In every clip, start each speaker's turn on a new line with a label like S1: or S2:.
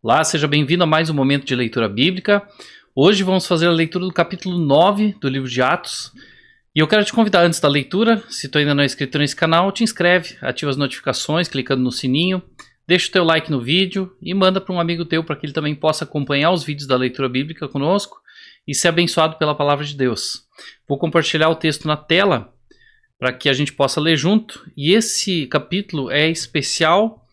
S1: Olá, seja bem-vindo a mais um momento de leitura bíblica. Hoje vamos fazer a leitura do capítulo 9 do livro de Atos. E eu quero te convidar antes da leitura, se tu ainda não é inscrito nesse canal, te inscreve, ativa as notificações clicando no sininho, deixa o teu like no vídeo e manda para um amigo teu para que ele também possa acompanhar os vídeos da leitura bíblica conosco e ser abençoado pela palavra de Deus. Vou compartilhar o texto na tela para que a gente possa ler junto. E esse capítulo é especial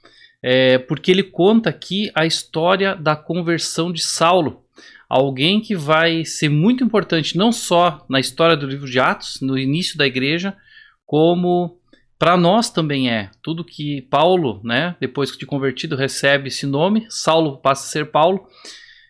S1: porque ele conta aqui a história da conversão de Saulo. Alguém que vai ser muito importante não só na história do livro de Atos, no início da igreja, como para nós também é. Tudo que Paulo, depois de convertido, recebe esse nome, Saulo passa a ser Paulo,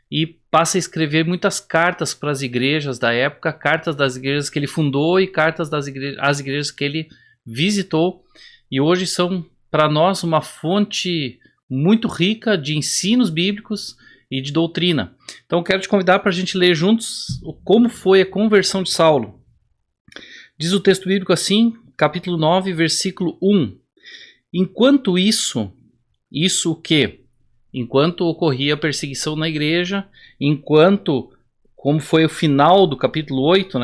S1: e passa a escrever muitas cartas para as igrejas da época, cartas das igrejas que ele fundou e cartas das igrejas que ele visitou, e hoje são para nós uma fonte muito rica de ensinos bíblicos e de doutrina. Então quero te convidar para a gente ler juntos como foi a conversão de Saulo. Diz o texto bíblico assim, capítulo 9, versículo 1. Enquanto isso o quê? Enquanto ocorria a perseguição na igreja, como foi o final do capítulo 8,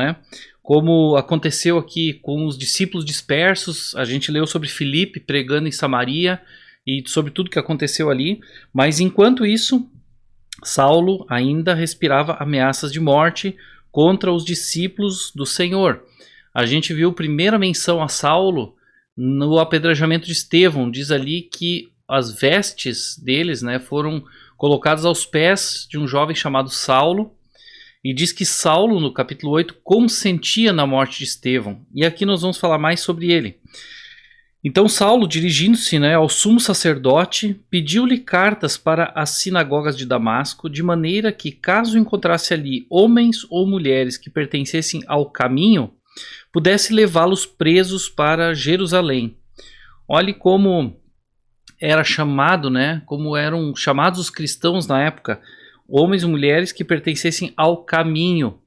S1: como aconteceu aqui com os discípulos dispersos, a gente leu sobre Filipe pregando em Samaria e sobre tudo que aconteceu ali, mas enquanto isso, Saulo ainda respirava ameaças de morte contra os discípulos do Senhor. A gente viu a primeira menção a Saulo no apedrejamento de Estevão, diz ali que as vestes deles foram colocadas aos pés de um jovem chamado Saulo, e diz que Saulo, no capítulo 8, consentia na morte de Estevão. E aqui nós vamos falar mais sobre ele. Então Saulo, dirigindo-se ao sumo sacerdote, pediu-lhe cartas para as sinagogas de Damasco, de maneira que, caso encontrasse ali homens ou mulheres que pertencessem ao caminho, pudesse levá-los presos para Jerusalém. Olhe como era chamado, como eram chamados os cristãos na época, homens e mulheres que pertencessem ao caminho.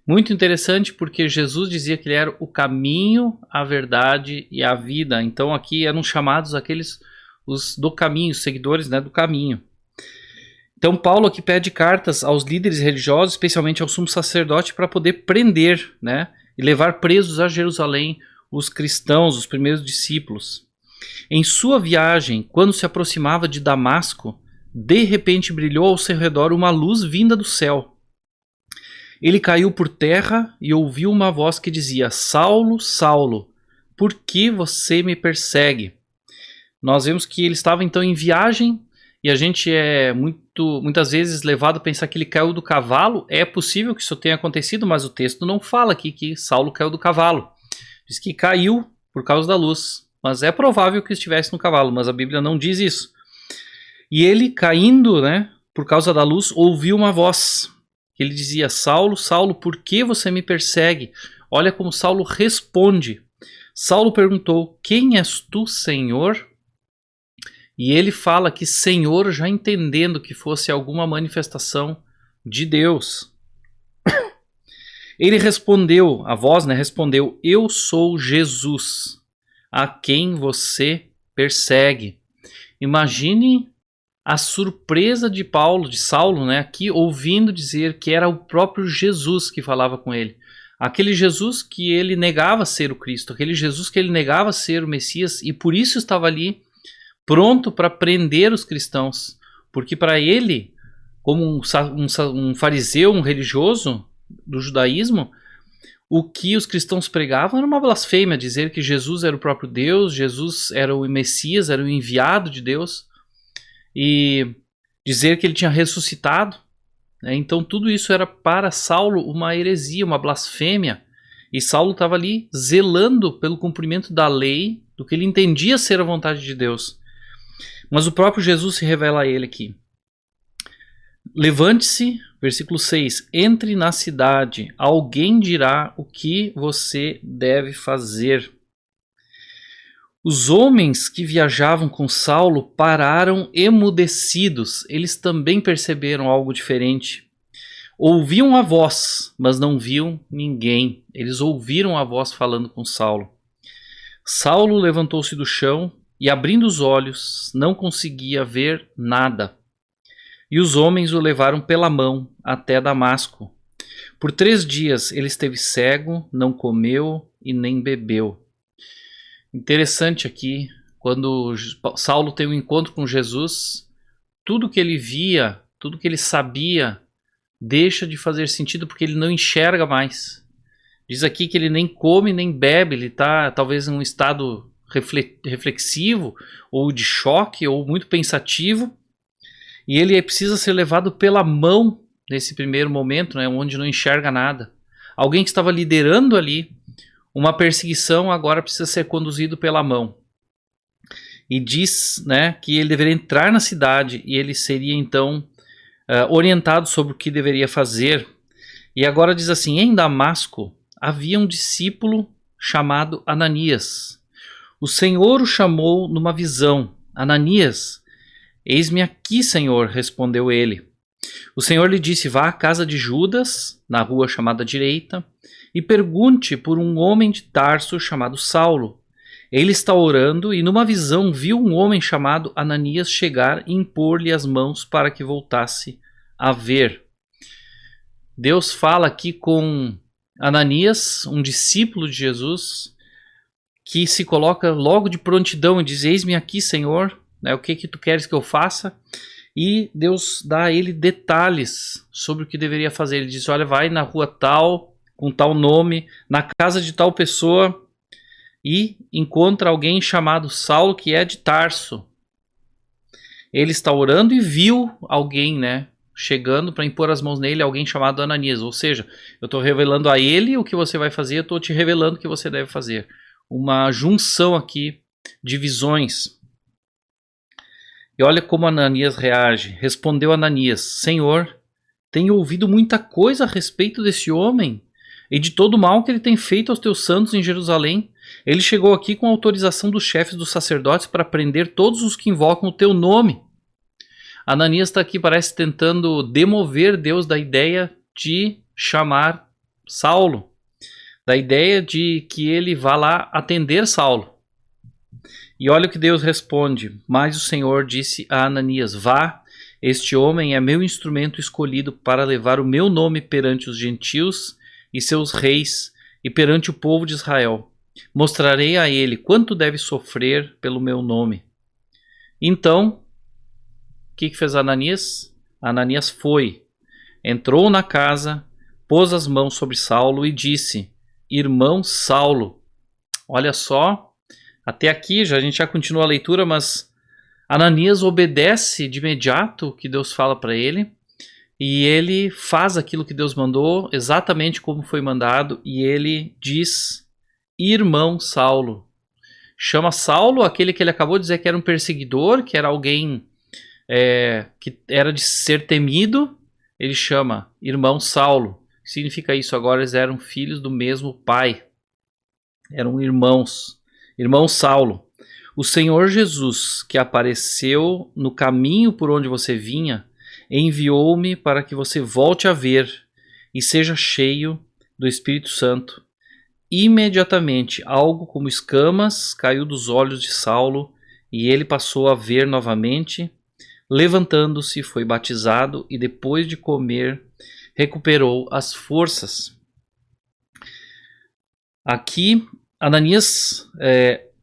S1: Muito interessante porque Jesus dizia que ele era o caminho, a verdade e a vida. Então aqui eram chamados os do caminho, os seguidores do caminho. Então Paulo aqui pede cartas aos líderes religiosos, especialmente ao sumo sacerdote, para poder prender e levar presos a Jerusalém os cristãos, os primeiros discípulos. Em sua viagem, quando se aproximava de Damasco, de repente brilhou ao seu redor uma luz vinda do céu. Ele caiu por terra e ouviu uma voz que dizia: Saulo, Saulo, por que você me persegue? Nós vemos que ele estava então em viagem, e a gente é muitas vezes levado a pensar que ele caiu do cavalo. É possível que isso tenha acontecido, mas o texto não fala aqui que Saulo caiu do cavalo. Diz que caiu por causa da luz, mas é provável que estivesse no cavalo, mas a Bíblia não diz isso. E ele, caindo, por causa da luz, ouviu uma voz. Ele dizia: Saulo, Saulo, por que você me persegue? Olha como Saulo responde. Saulo perguntou: quem és tu, Senhor? E ele fala que Senhor, já entendendo que fosse alguma manifestação de Deus. Ele respondeu, a voz respondeu: eu sou Jesus, a quem você persegue. Imagine a surpresa de Saulo, aqui ouvindo dizer que era o próprio Jesus que falava com ele. Aquele Jesus que ele negava ser o Cristo, aquele Jesus que ele negava ser o Messias, e por isso estava ali pronto para prender os cristãos. Porque para ele, como um fariseu, um religioso do judaísmo, o que os cristãos pregavam era uma blasfêmia, dizer que Jesus era o próprio Deus, Jesus era o Messias, era o enviado de Deus, e dizer que ele tinha ressuscitado. Então tudo isso era para Saulo uma heresia, uma blasfêmia, e Saulo estava ali zelando pelo cumprimento da lei, do que ele entendia ser a vontade de Deus. Mas o próprio Jesus se revela a ele aqui. Levante-se, versículo 6, entre na cidade, alguém dirá o que você deve fazer. Os homens que viajavam com Saulo pararam emudecidos. Eles também perceberam algo diferente. Ouviam a voz, mas não viam ninguém. Eles ouviram a voz falando com Saulo. Saulo levantou-se do chão e, abrindo os olhos, não conseguia ver nada. e os homens o levaram pela mão até Damasco. Por 3 dias ele esteve cego, não comeu e nem bebeu. Interessante aqui, quando Saulo tem um encontro com Jesus, tudo que ele via, tudo que ele sabia, deixa de fazer sentido porque ele não enxerga mais. Diz aqui que ele nem come nem bebe, ele está talvez em um estado reflexivo, ou de choque, ou muito pensativo, e ele precisa ser levado pela mão nesse primeiro momento, né, onde não enxerga nada. Alguém que estava liderando ali uma perseguição agora precisa ser conduzido pela mão. E diz, né, que ele deveria entrar na cidade e ele seria então orientado sobre o que deveria fazer. E agora diz assim: em Damasco havia um discípulo chamado Ananias. O Senhor o chamou numa visão. Ananias, eis-me aqui, Senhor, respondeu ele. O Senhor lhe disse: vá à casa de Judas, na rua chamada Direita, e pergunte por um homem de Tarso chamado Saulo. Ele está orando e numa visão viu um homem chamado Ananias chegar e impor-lhe as mãos para que voltasse a ver. Deus fala aqui com Ananias, um discípulo de Jesus, que se coloca logo de prontidão e diz: eis-me aqui, Senhor, né, o que tu queres que eu faça? E Deus dá a ele detalhes sobre o que deveria fazer. Ele diz: olha, vai na rua tal, com tal nome, na casa de tal pessoa, e encontra alguém chamado Saulo, que é de Tarso. Ele está orando e viu alguém, né, chegando para impor as mãos nele, alguém chamado Ananias. Ou seja, eu estou revelando a ele o que você vai fazer, eu estou te revelando o que você deve fazer. Uma junção aqui de visões. E olha como Ananias reage. Respondeu Ananias: Senhor, tenho ouvido muita coisa a respeito desse homem e de todo o mal que ele tem feito aos teus santos em Jerusalém. Ele chegou aqui com autorização dos chefes dos sacerdotes para prender todos os que invocam o teu nome. Ananias está aqui, parece, tentando demover Deus da ideia de chamar Saulo, da ideia de que ele vá lá atender Saulo. E olha o que Deus responde: mas o Senhor disse a Ananias: vá, este homem é meu instrumento escolhido para levar o meu nome perante os gentios e seus reis e perante o povo de Israel. Mostrarei a ele quanto deve sofrer pelo meu nome. Então, o que fez Ananias? Ananias foi, entrou na casa, pôs as mãos sobre Saulo e disse: irmão Saulo. Olha só, até aqui a gente já continua a leitura, mas Ananias obedece de imediato o que Deus fala para ele, e ele faz aquilo que Deus mandou, exatamente como foi mandado, e ele diz: irmão Saulo. Chama Saulo, aquele que ele acabou de dizer que era um perseguidor, que era alguém que era de ser temido, ele chama irmão Saulo. O que significa isso? Agora eles eram filhos do mesmo pai, eram irmãos. Irmão Saulo, o Senhor Jesus, que apareceu no caminho por onde você vinha, enviou-me para que você volte a ver e seja cheio do Espírito Santo. Imediatamente, algo como escamas caiu dos olhos de Saulo e ele passou a ver novamente. Levantando-se, foi batizado e depois de comer, recuperou as forças. Aqui, Ananias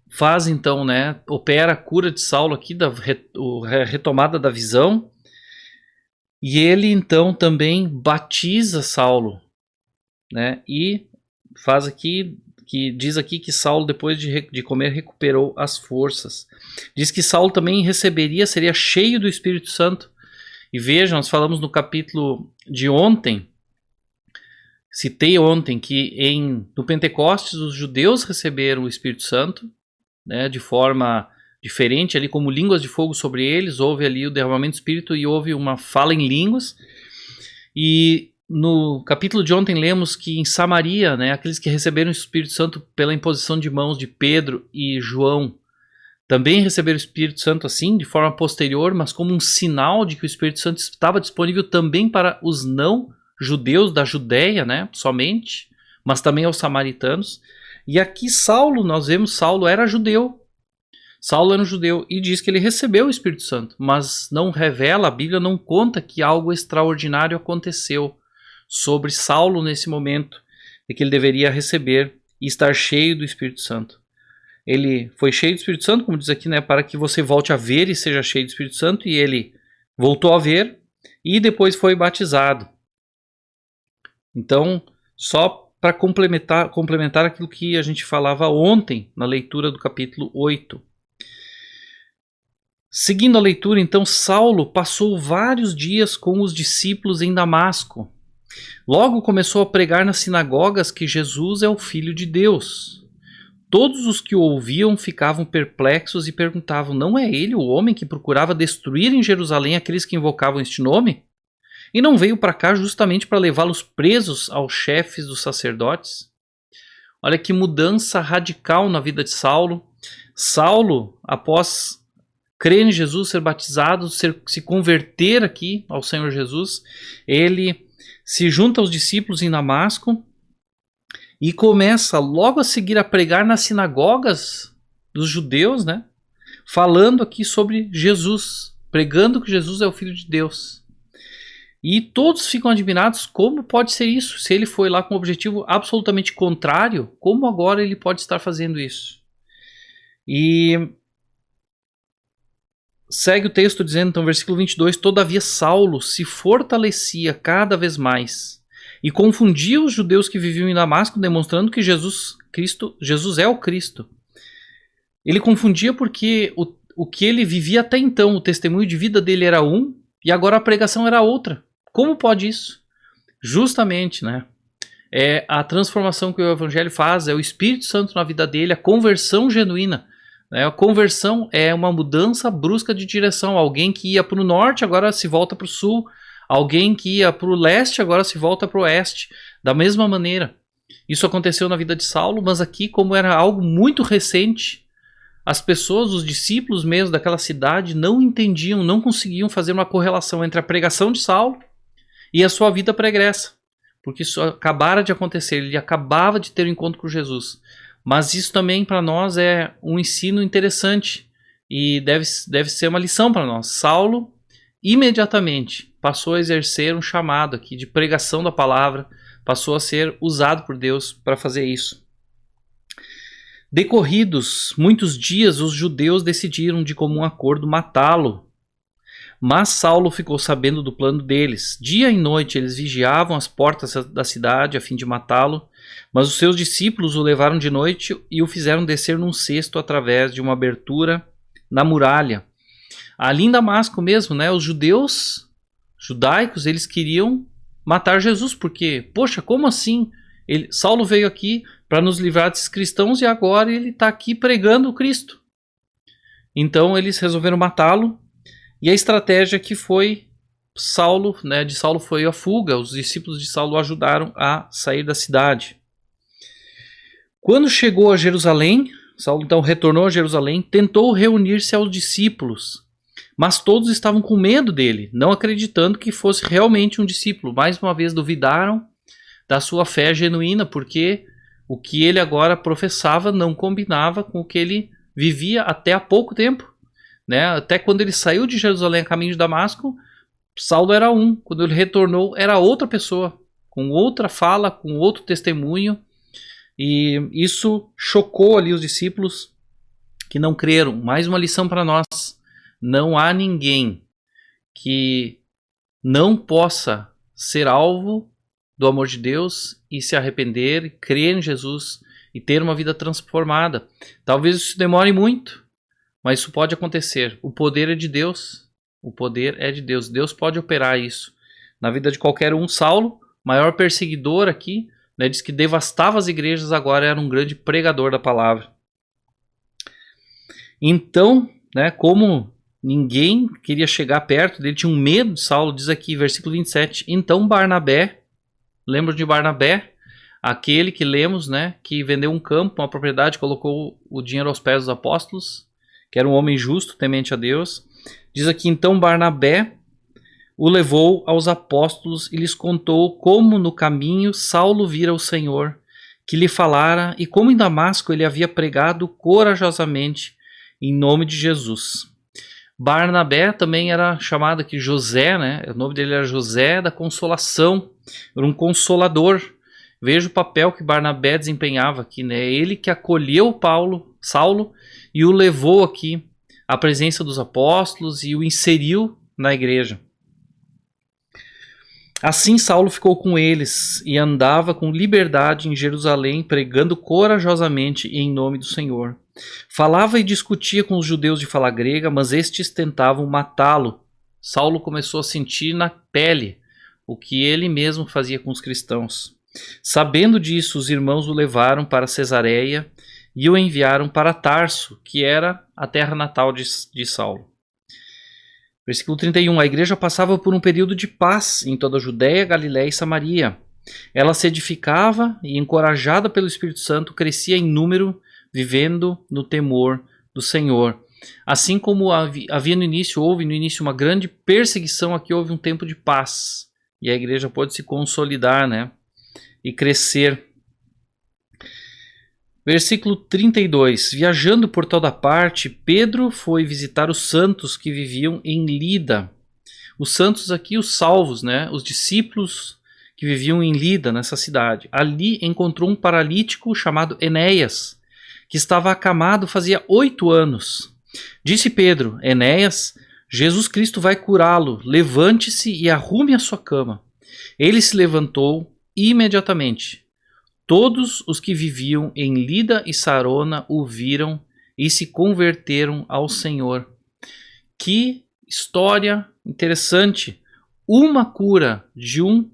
S1: faz então, né, opera a cura de Saulo aqui, a retomada da visão, e ele então também batiza Saulo, né, e faz aqui, que diz aqui que Saulo depois de comer recuperou as forças. Diz que Saulo também seria cheio do Espírito Santo. E vejam, nós falamos no capítulo de ontem, citei ontem que no Pentecostes os judeus receberam o Espírito Santo, né, de forma diferente, ali como línguas de fogo sobre eles, houve ali o derramamento do Espírito e houve uma fala em línguas. E no capítulo de ontem lemos que em Samaria, né, aqueles que receberam o Espírito Santo pela imposição de mãos de Pedro e João, também receberam o Espírito Santo assim, de forma posterior, mas como um sinal de que o Espírito Santo estava disponível também para os não-judeus da Judéia, né, somente, mas também aos samaritanos. E aqui Saulo, nós vemos Saulo era judeu, Saulo era um judeu e diz que ele recebeu o Espírito Santo, mas não revela, a Bíblia não conta que algo extraordinário aconteceu sobre Saulo nesse momento, de que ele deveria receber e estar cheio do Espírito Santo. Ele foi cheio do Espírito Santo, como diz aqui, né, para que você volte a ver e seja cheio do Espírito Santo, e ele voltou a ver e depois foi batizado. Então, só para complementar aquilo que a gente falava ontem na leitura do capítulo 8. Seguindo a leitura, então, Saulo passou vários dias com os discípulos em Damasco. Logo começou a pregar nas sinagogas que Jesus é o Filho de Deus. Todos os que o ouviam ficavam perplexos e perguntavam: não é ele o homem que procurava destruir em Jerusalém aqueles que invocavam este nome? E não veio para cá justamente para levá-los presos aos chefes dos sacerdotes? Olha que mudança radical na vida de Saulo. Saulo, após crer em Jesus, ser batizado, se converter aqui ao Senhor Jesus, ele se junta aos discípulos em Damasco e começa logo a seguir a pregar nas sinagogas dos judeus, né? Falando aqui sobre Jesus, pregando que Jesus é o Filho de Deus. E todos ficam admirados: como pode ser isso? Se ele foi lá com um objetivo absolutamente contrário, como agora ele pode estar fazendo isso? E segue o texto dizendo, então, versículo 22, todavia Saulo se fortalecia cada vez mais e confundia os judeus que viviam em Damasco, demonstrando que Jesus é o Cristo. Ele confundia porque o que ele vivia até então, o testemunho de vida dele era um, e agora a pregação era outra. Como pode isso? Justamente, né? É a transformação que o Evangelho faz, é o Espírito Santo na vida dele, a conversão genuína. A conversão é uma mudança brusca de direção. Alguém que ia para o norte agora se volta para o sul. Alguém que ia para o leste agora se volta para o oeste. Da mesma maneira. Isso aconteceu na vida de Saulo, mas aqui, como era algo muito recente, as pessoas, os discípulos mesmo daquela cidade, não entendiam, não conseguiam fazer uma correlação entre a pregação de Saulo e a sua vida pregressa. Porque isso acabara de acontecer, ele acabava de ter um encontro com Jesus. Mas isso também para nós é um ensino interessante e deve ser uma lição para nós. Saulo imediatamente passou a exercer um chamado aqui de pregação da palavra, passou a ser usado por Deus para fazer isso. Decorridos muitos dias, os judeus decidiram de comum acordo matá-lo. Mas Saulo ficou sabendo do plano deles. Dia e noite eles vigiavam as portas da cidade a fim de matá-lo. Mas os seus discípulos o levaram de noite e o fizeram descer num cesto através de uma abertura na muralha. Ali em Damasco mesmo, né, os judaicos, eles queriam matar Jesus, porque, poxa, como assim? Saulo veio aqui para nos livrar desses cristãos e agora ele está aqui pregando o Cristo. Então eles resolveram matá-lo, e a estratégia que foi Saulo, né, de Saulo foi a fuga. Os discípulos de Saulo o ajudaram a sair da cidade. Quando chegou a Jerusalém, Saulo então retornou a Jerusalém, tentou reunir-se aos discípulos, mas todos estavam com medo dele, não acreditando que fosse realmente um discípulo. Mais uma vez duvidaram da sua fé genuína, porque o que ele agora professava não combinava com o que ele vivia até há pouco tempo, né? Até quando ele saiu de Jerusalém a caminho de Damasco, Saulo era um. Quando ele retornou, era outra pessoa, com outra fala, com outro testemunho. E isso chocou ali os discípulos que não creram. Mais uma lição para nós: não há ninguém que não possa ser alvo do amor de Deus e se arrepender, crer em Jesus e ter uma vida transformada. Talvez isso demore muito, mas isso pode acontecer. O poder é de Deus. O poder é de Deus. Deus pode operar isso na vida de qualquer um. Saulo, maior perseguidor aqui, né, diz que devastava as igrejas, agora era um grande pregador da palavra. Então, né, como ninguém queria chegar perto dele, tinha um medo de Saulo, diz aqui, versículo 27, então Barnabé, lembra de Barnabé? Aquele que lemos, né, que vendeu um campo, uma propriedade, colocou o dinheiro aos pés dos apóstolos, que era um homem justo, temente a Deus. Diz aqui, então Barnabé o levou aos apóstolos e lhes contou como no caminho Saulo vira o Senhor, que lhe falara, e como em Damasco ele havia pregado corajosamente em nome de Jesus. Barnabé também era chamado aqui José, né? O nome dele era José da Consolação, era um consolador. Veja o papel que Barnabé desempenhava aqui, né? Ele que acolheu Saulo, e o levou aqui à presença dos apóstolos e o inseriu na igreja. Assim Saulo ficou com eles e andava com liberdade em Jerusalém, pregando corajosamente em nome do Senhor. Falava e discutia com os judeus de fala grega, mas estes tentavam matá-lo. Saulo começou a sentir na pele o que ele mesmo fazia com os cristãos. Sabendo disso, os irmãos o levaram para Cesareia e o enviaram para Tarso, que era a terra natal de Saulo. Versículo 31. A igreja passava por um período de paz em toda a Judéia, Galiléia e Samaria. Ela se edificava e, encorajada pelo Espírito Santo, crescia em número, vivendo no temor do Senhor. Assim como houve no início uma grande perseguição, aqui houve um tempo de paz. E a igreja pôde se consolidar, né? E crescer. Versículo 32. Viajando por toda parte, Pedro foi visitar os santos que viviam em Lida. Os santos aqui, os salvos, né? Os discípulos que viviam em Lida, nessa cidade. Ali encontrou um paralítico chamado Enéas, que estava acamado fazia 8 anos. Disse Pedro: Enéas, Jesus Cristo vai curá-lo. Levante-se e arrume a sua cama. Ele se levantou imediatamente. Todos os que viviam em Lida e Sarona o viram e se converteram ao Senhor. Que história interessante! Uma cura de um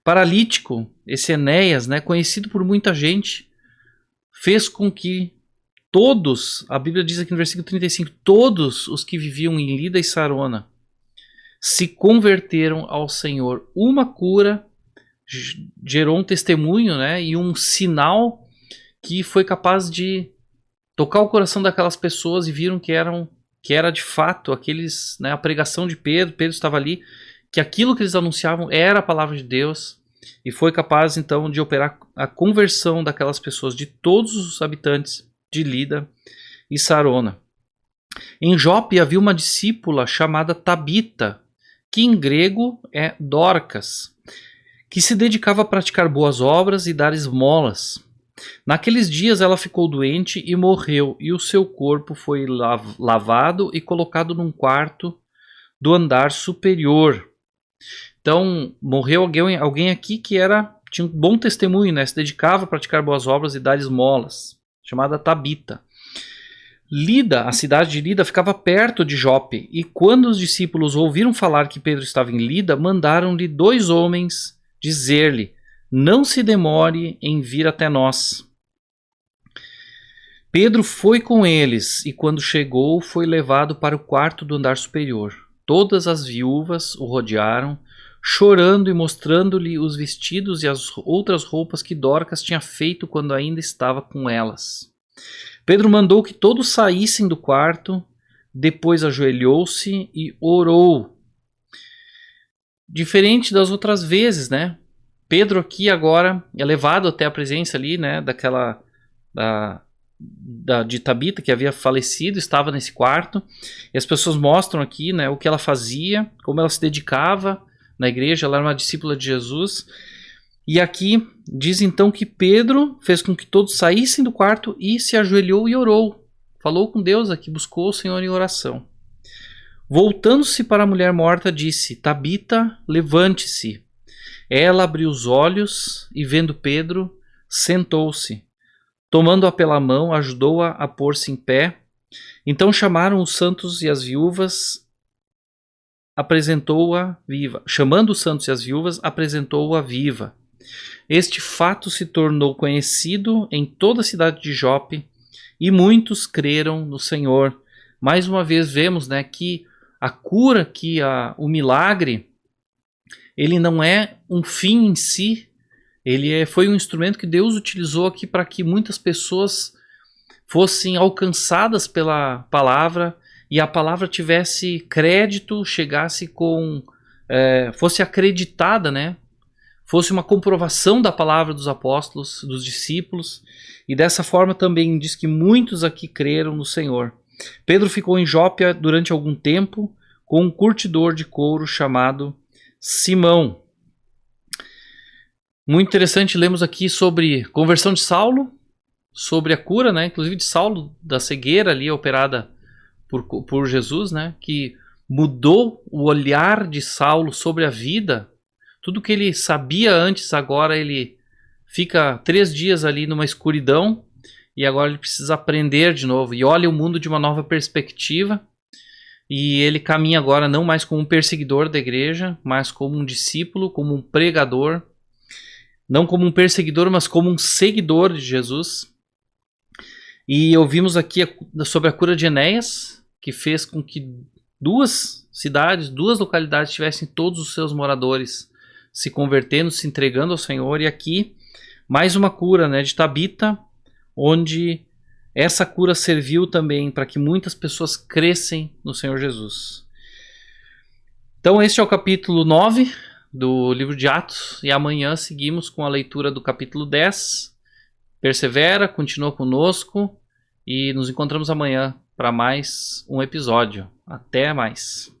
S1: paralítico, esse Enéas, né, conhecido por muita gente, fez com que todos, a Bíblia diz aqui no versículo 35, todos os que viviam em Lida e Sarona se converteram ao Senhor. Uma cura gerou um testemunho, né, e um sinal que foi capaz de tocar o coração daquelas pessoas e viram que era de fato aqueles, né, a pregação de Pedro estava ali, que aquilo que eles anunciavam era a palavra de Deus, e foi capaz então de operar a conversão daquelas pessoas, de todos os habitantes de Lida e Sarona. Em Jope havia uma discípula chamada Tabita, que em grego é Dorcas, que se dedicava a praticar boas obras e dar esmolas. Naqueles dias ela ficou doente e morreu, e o seu corpo foi lavado e colocado num quarto do andar superior. Então, morreu alguém aqui que tinha um bom testemunho, né? Se dedicava a praticar boas obras e dar esmolas, chamada Tabita. Lida, a cidade de Lida, ficava perto de Jope, e quando os discípulos ouviram falar que Pedro estava em Lida, mandaram-lhe 2 homens dizer-lhe: não se demore em vir até nós. Pedro foi com eles e, quando chegou, foi levado para o quarto do andar superior. Todas as viúvas o rodearam, chorando e mostrando-lhe os vestidos e as outras roupas que Dorcas tinha feito quando ainda estava com elas. Pedro mandou que todos saíssem do quarto, depois ajoelhou-se e orou. Diferente das outras vezes, né? Pedro aqui agora é levado até a presença ali, né? De Tabita, que havia falecido, estava nesse quarto. E as pessoas mostram aqui, né, o que ela fazia, como ela se dedicava na igreja. Ela era uma discípula de Jesus. E aqui diz então que Pedro fez com que todos saíssem do quarto e se ajoelhou e orou. Falou com Deus aqui, buscou o Senhor em oração. Voltando-se para a mulher morta, disse: Tabita, levante-se. Ela abriu os olhos e, vendo Pedro, sentou-se. Tomando-a pela mão, ajudou-a a pôr-se em pé. Então chamaram os santos e as viúvas, apresentou-a viva. Chamando os santos e as viúvas, apresentou-a viva. Este fato se tornou conhecido em toda a cidade de Jope e muitos creram no Senhor. Mais uma vez vemos, né, que a cura, o milagre, ele não é um fim em si, foi um instrumento que Deus utilizou aqui para que muitas pessoas fossem alcançadas pela palavra e a palavra tivesse crédito, fosse acreditada, né? Fosse uma comprovação da palavra dos apóstolos, dos discípulos, e dessa forma também diz que muitos aqui creram no Senhor. Pedro ficou em Jope durante algum tempo com um curtidor de couro chamado Simão. Muito interessante, lemos aqui sobre conversão de Saulo, sobre a cura, né, inclusive de Saulo, da cegueira ali operada por Jesus, né, que mudou o olhar de Saulo sobre a vida. Tudo que ele sabia antes, agora ele fica 3 dias ali numa escuridão e agora ele precisa aprender de novo e olha o mundo de uma nova perspectiva. E ele caminha agora não mais como um perseguidor da igreja, mas como um discípulo, como um pregador. Não como um perseguidor, mas como um seguidor de Jesus. E ouvimos aqui sobre a cura de Enéas, que fez com que 2 cidades, 2 localidades tivessem todos os seus moradores se convertendo, se entregando ao Senhor. E aqui mais uma cura, né, de Tabita, onde essa cura serviu também para que muitas pessoas crescem no Senhor Jesus. Então este é o capítulo 9 do livro de Atos e amanhã seguimos com a leitura do capítulo 10. Persevera, continua conosco e nos encontramos amanhã para mais um episódio. Até mais!